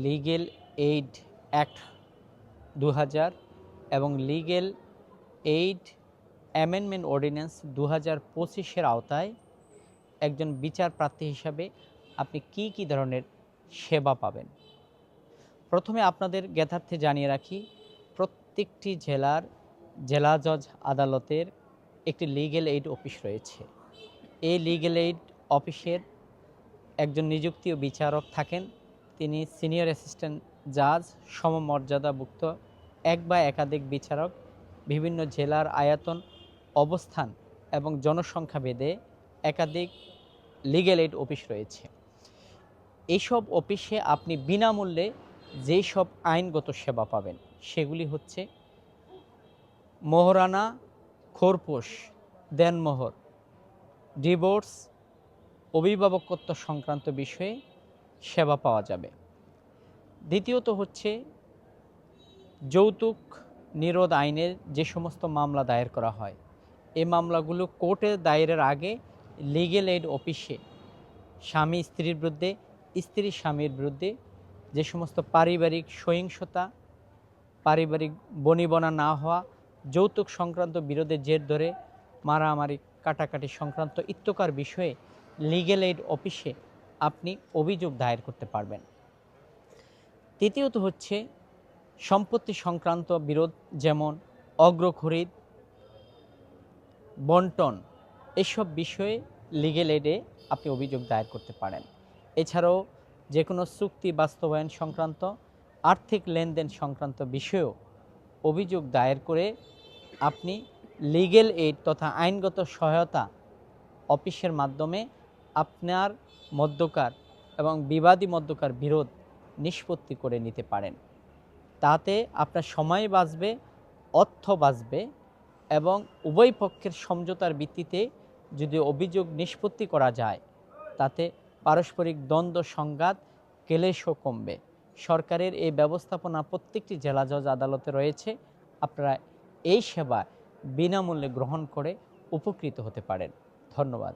Legal aid act ২০০০ এবং legal aid amendment ordinance ২০২৫-এর আওতায় একজন বিচার প্রার্থী হিসাবে আপনি কি কি ধরনের সেবা পাবেন। প্রথমে আপনাদের জ্ঞাতার্থে জানিয়ে রাখি, প্রত্যেকটি জেলার জেলা জজ আদালতের একটি লিগ্যাল এইড অফিস রয়েছে। এই লিগ্যাল এইড অফিসের একজন নিযুক্ত বিচারক থাকেন, তিনি সিনিয়র অ্যাসিস্ট্যান্ট জাজ সমমর্যাদাভুক্ত এক বা একাধিক বিচারক। বিভিন্ন জেলার আয়তন, অবস্থান এবং জনসংখ্যা ভেদে একাধিক লিগ্যাল এইড অফিস রয়েছে। এইসব অফিসে আপনি বিনামূল্যে যেই সব আইনগত সেবা পাবেন সেগুলি হচ্ছে মোহরানা, খোরপোশ, দেনমোহর, ডিভোর্স, অভিভাবকত্ব সংক্রান্ত বিষয়ে সেবা পাওয়া যাবে। দ্বিতীয়ত হচ্ছে যৌতুক নিরোধ আইনের যে সমস্ত মামলা দায়ের করা হয়, এই মামলাগুলো কোর্টে দায়েরের আগে লিগ্যাল এইড অফিসে স্বামী স্ত্রীর বিরুদ্ধে, স্ত্রী স্বামীর বিরুদ্ধে যে সমস্ত পারিবারিক সহিংসতা, পারিবারিক বনিবনা না হওয়া, যৌতুক সংক্রান্ত বিরোধের জের ধরে মারামারি, কাটাকাটি সংক্রান্ত ইত্যকার বিষয়ে লিগ্যাল এইড অফিসে আপনি অভিযোগ দায়ের করতে পারবেন। তৃতীয়ত হচ্ছে সম্পত্তি সংক্রান্ত বিরোধ, যেমন অগ্রখরিদ, বন্টন, এসব বিষয়ে লিগ্যাল এইডে আপনি অভিযোগ দায়ের করতে পারেন। এছাড়াও যে কোনো চুক্তি বাস্তবায়ন সংক্রান্ত, আর্থিক লেনদেন সংক্রান্ত বিষয়েও অভিযোগ দায়ের করে আপনি লিগ্যাল এইড তথা আইনগত সহায়তা অফিসের মাধ্যমে আপনার মধ্যকার এবং বিবাদী মধ্যকার বিরোধ নিষ্পত্তি করে নিতে পারেন। তাতে আপনার সময় বাঁচবে, অর্থ বাঁচবে এবং উভয় পক্ষের সমঝোতার ভিত্তিতে যদি অভিযোগ নিষ্পত্তি করা যায় তাতে পারস্পরিক দ্বন্দ্ব, সংঘাত, ক্লেশও কমবে। সরকারের এই ব্যবস্থাপনা প্রত্যেকটি জেলা জজ আদালতে রয়েছে। আপনারা এই সেবা বিনামূল্যে গ্রহণ করে উপকৃত হতে পারেন। ধন্যবাদ।